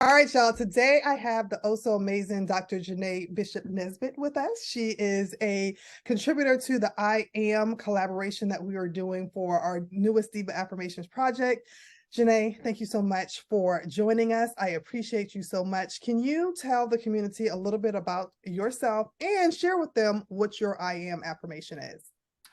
All right, y'all. Today I have the oh so amazing Dr. Janae Bishop Nesbit with us. She is a contributor to the I Am collaboration that we are doing for our newest Diva Affirmations project. Janae, thank you so much for joining us. I appreciate you so much. Can you tell the community a little bit about yourself and share with them what your I Am affirmation is?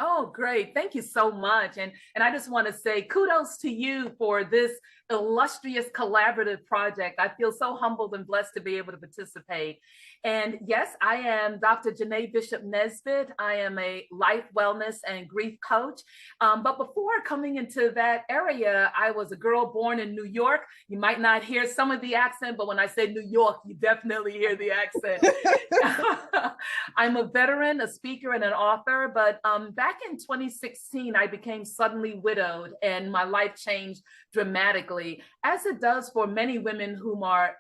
Oh, great. Thank you so much. And I just want to say kudos to you for this illustrious collaborative project. I feel so humbled and blessed to be able to participate. And yes, I am Dr. Janae Bishop Nesbit. I am a life wellness and grief coach. But before coming into that area, I was a girl born in New York. You might not hear some of the accent, but when I say New York, you definitely hear the accent. I'm a veteran, a speaker, and an author. But back in 2016, I became suddenly widowed and my life changed dramatically, as it does for many women whom are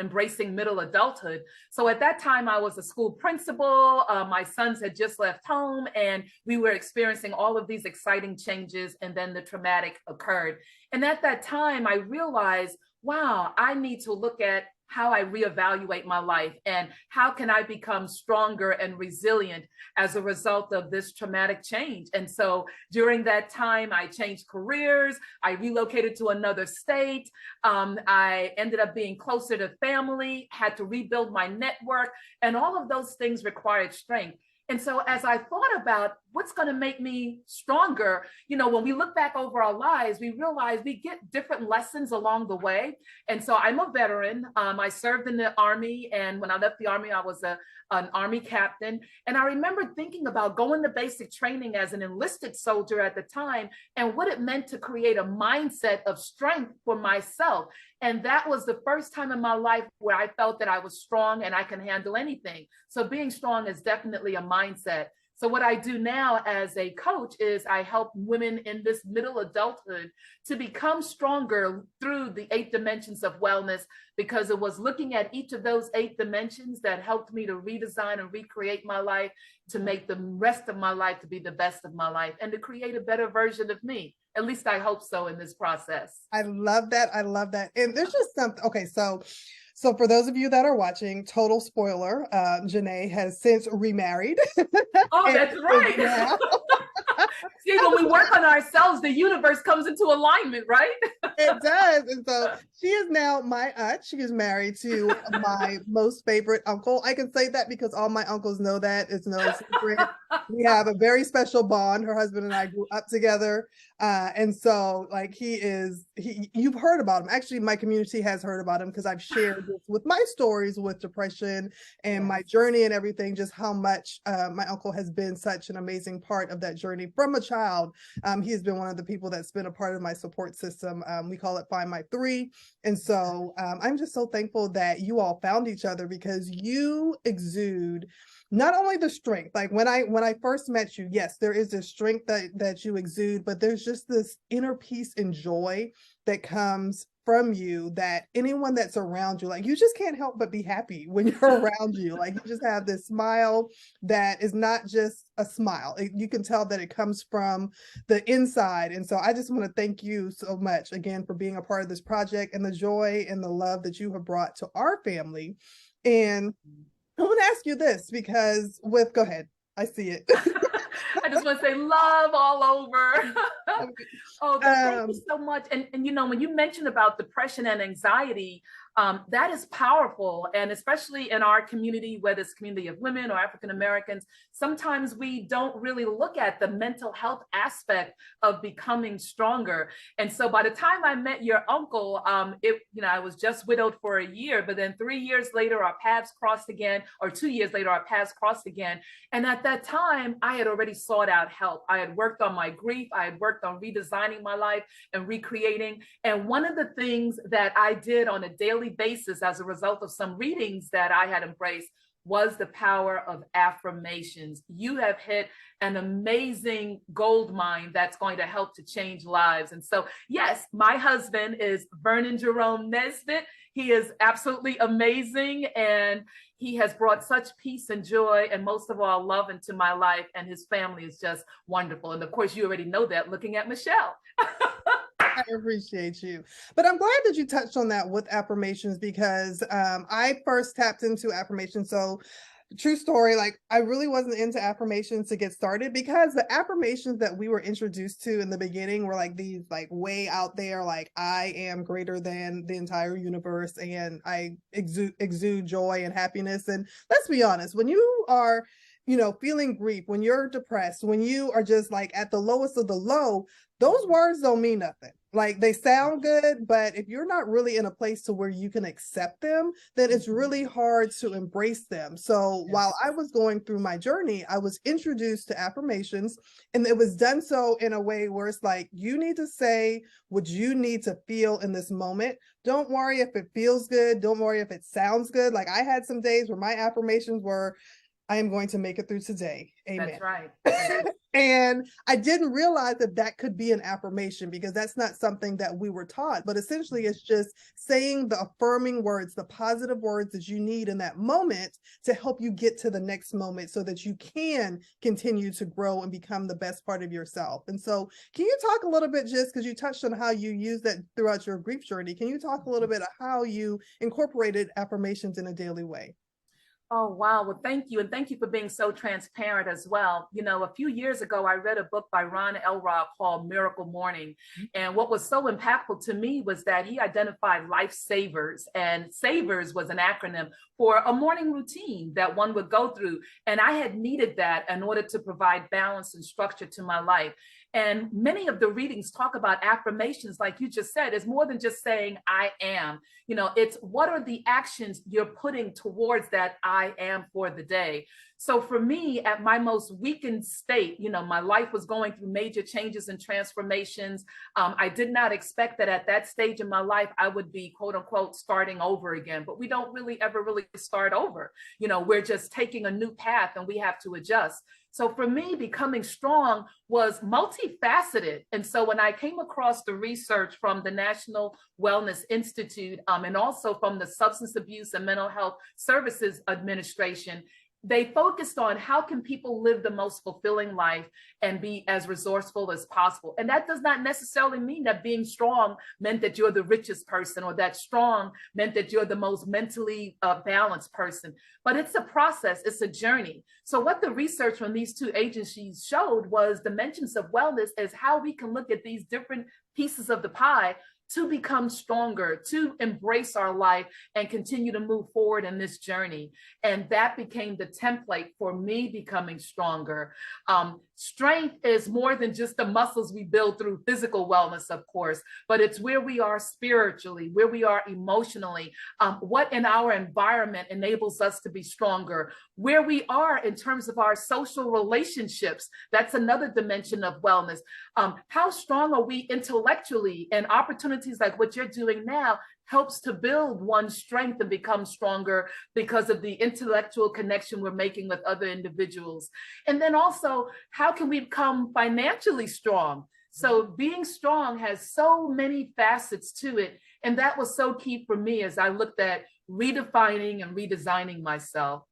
embracing middle adulthood. So at that time, I was a school principal. My sons had just left home and we were experiencing all of these exciting changes. And then the traumatic occurred. And at that time, I realized, wow, I need to look at how I reevaluate my life and how can I become stronger and resilient as a result of this traumatic change. And so during that time, I changed careers, I relocated to another state, I ended up being closer to family, had to rebuild my network, and all of those things required strength. And so as I thought about what's going to make me stronger, when we look back over our lives, we realize we get different lessons along the way. And so I'm a veteran. I served in the Army. And when I left the Army, I was an Army captain. And I remember thinking about going to basic training as an enlisted soldier at the time and what it meant to create a mindset of strength for myself. And that was the first time in my life where I felt that I was strong and I can handle anything. So being strong is definitely a mindset. So what I do now as a coach is I help women in this middle adulthood to become stronger through the 8 dimensions of wellness, because it was looking at each of those 8 dimensions that helped me to redesign and recreate my life, to make the rest of my life to be the best of my life and to create a better version of me. At least I hope so in this process. I love that. I love that. And there's just something. Okay, so for those of you that are watching, total spoiler, Janae has since remarried. Oh, that's right. See, when we work on ourselves, the universe comes into alignment, right? It does. And so she is now my aunt. She is married to my most favorite uncle. I can say that because all my uncles know that. It's no secret. We have a very special bond. Her husband and I grew up together. And so like you've heard about him. Actually, my community has heard about him because I've shared this with my stories with depression and my journey and everything, just how much my uncle has been such an amazing part of that journey from a child. He has been one of the people that's been a part of my support system. We call it Find My Three. And so I'm just so thankful that you all found each other, because you exude not only the strength, like when I first met you, yes, there is this strength that you exude, but there's just this inner peace and joy that comes from you that anyone that's around you, like, you just can't help but be happy when you're around you. Like, you just have this smile that is not just a smile. You can tell that it comes from the inside. And so I just want to thank you so much again for being a part of this project and the joy and the love that you have brought to our family. And I want to ask you this, because go ahead. I see it. I just want to say love all over. Oh, thank you so much. And when you mentioned about depression and anxiety, that is powerful. And especially in our community, whether it's community of women or African Americans, sometimes we don't really look at the mental health aspect of becoming stronger. And so by the time I met your uncle, I was just widowed for a year, but then 3 years later, our paths crossed again, or 2 years later, our paths crossed again. And at that time, I had already sought out help. I had worked on my grief. I had worked on redesigning my life and recreating. And one of the things that I did on a daily basis as a result of some readings that I had embraced was the power of affirmations. You have hit an amazing gold mine that's going to help to change lives. And so, yes, my husband is Vernon Jerome Nesbit. He is absolutely amazing. And he has brought such peace and joy, and most of all, love into my life. And his family is just wonderful. And of course, you already know that looking at Michelle. I appreciate you. But I'm glad that you touched on that with affirmations because I first tapped into affirmations. So true story, like I really wasn't into affirmations to get started because the affirmations that we were introduced to in the beginning were like these like way out there, like I am greater than the entire universe and I exude joy and happiness. And let's be honest, when you are feeling grief, when you're depressed, when you are just like at the lowest of the low, those words don't mean nothing. Like they sound good, but if you're not really in a place to where you can accept them, then it's really hard to embrace them. So while I was going through my journey, I was introduced to affirmations, and it was done so in a way where it's like, you need to say what you need to feel in this moment. Don't worry if it feels good. Don't worry if it sounds good. Like I had some days where my affirmations were, I am going to make it through today. Amen. That's right. And I didn't realize that that could be an affirmation because that's not something that we were taught. But essentially, it's just saying the affirming words, the positive words that you need in that moment to help you get to the next moment so that you can continue to grow and become the best part of yourself. And so, can you talk a little bit, just because you touched on how you use that throughout your grief journey? Can you talk a little bit of how you incorporated affirmations in a daily way? Oh, wow. Well, thank you. And thank you for being so transparent as well. You know, a few years ago, I read a book by Ron Elrod called Miracle Morning. And what was so impactful to me was that he identified life savers, and savers was an acronym for a morning routine that one would go through. And I had needed that in order to provide balance and structure to my life. And many of the readings talk about affirmations, like you just said, is more than just saying, I am. You know, it's what are the actions you're putting towards that I am for the day. So for me, at my most weakened state, you know, my life was going through major changes and transformations. I did not expect that at that stage in my life, I would be, quote unquote, starting over again. But we don't really ever really start over. You know, we're just taking a new path and we have to adjust. So for me, becoming strong was multifaceted. And so when I came across the research from the National Wellness Institute and also from the Substance Abuse and Mental Health Services Administration, they focused on how can people live the most fulfilling life and be as resourceful as possible. And that does not necessarily mean that being strong meant that you're the richest person, or that strong meant that you're the most mentally balanced person. But it's a process, it's a journey. So what the research from these two agencies showed was dimensions of wellness as how we can look at these different pieces of the pie to become stronger, to embrace our life and continue to move forward in this journey. And that became the template for me becoming stronger. Strength is more than just the muscles we build through physical wellness, of course, but it's where we are spiritually, where we are emotionally, what in our environment enables us to be stronger, where we are in terms of our social relationships. That's another dimension of wellness. How strong are we intellectually, and opportunities like what you're doing now helps to build one's strength and become stronger because of the intellectual connection we're making with other individuals. And then also, how can we become financially strong? So being strong has so many facets to it. And that was so key for me as I looked at redefining and redesigning myself.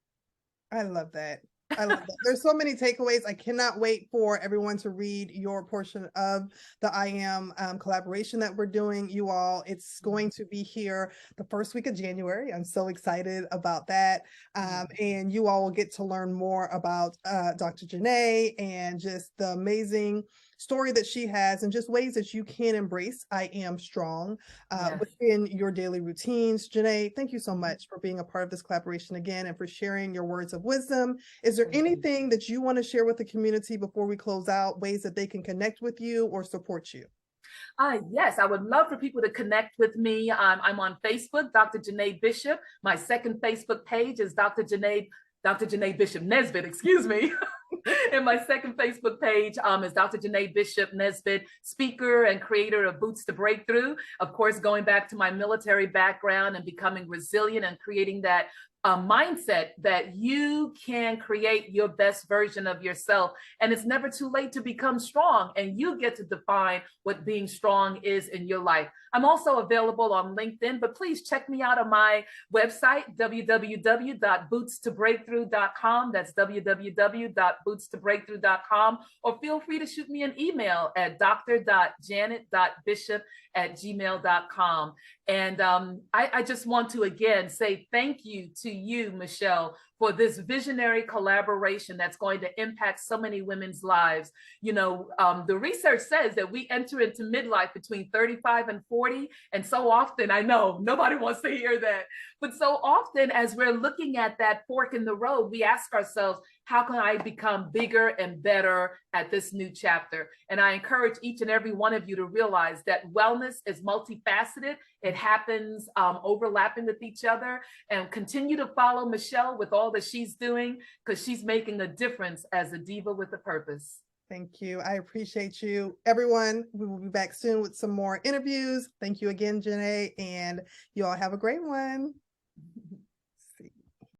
I love that. I love that. There's so many takeaways. I cannot wait for everyone to read your portion of the I Am collaboration that we're doing, you all. It's going to be here the first week of January. I'm so excited about that. And you all will get to learn more about Dr. Janae and just the amazing story that she has, and just ways that you can embrace I Am Strong within your daily routines. Janae, thank you so much for being a part of this collaboration again and for sharing your words of wisdom. Is there anything that you want to share with the community before we close out, ways that they can connect with you or support you? Yes, I would love for people to connect with me. I'm on Facebook, Dr. Janae Bishop. My second Facebook page is Dr. Janae Bishop Nesbit, excuse me. And my second Facebook page is Dr. Janae Bishop Nesbit, speaker and creator of Boots to Breakthrough. Of course, going back to my military background and becoming resilient and creating that mindset that you can create your best version of yourself, and it's never too late to become strong, and you get to define what being strong is in your life. I'm also available on LinkedIn, but please check me out on my website, www.bootstobreakthrough.com. That's www.bootstobreakthrough.com, or feel free to shoot me an email at dr.janet.bishop@gmail.com. And I just want to again say thank you to you, Michelle, for this visionary collaboration that's going to impact so many women's lives. You know, the research says that we enter into midlife between 35 and 40. And so often, I know nobody wants to hear that, but so often as we're looking at that fork in the road, we ask ourselves, how can I become bigger and better at this new chapter? And I encourage each and every one of you to realize that wellness is multifaceted. It happens overlapping with each other, and continue to follow Michelle with all that she's doing, because she's making a difference as a diva with a purpose. Thank you. I appreciate you. Everyone, we will be back soon with some more interviews. Thank you again, Janae, and you all have a great one.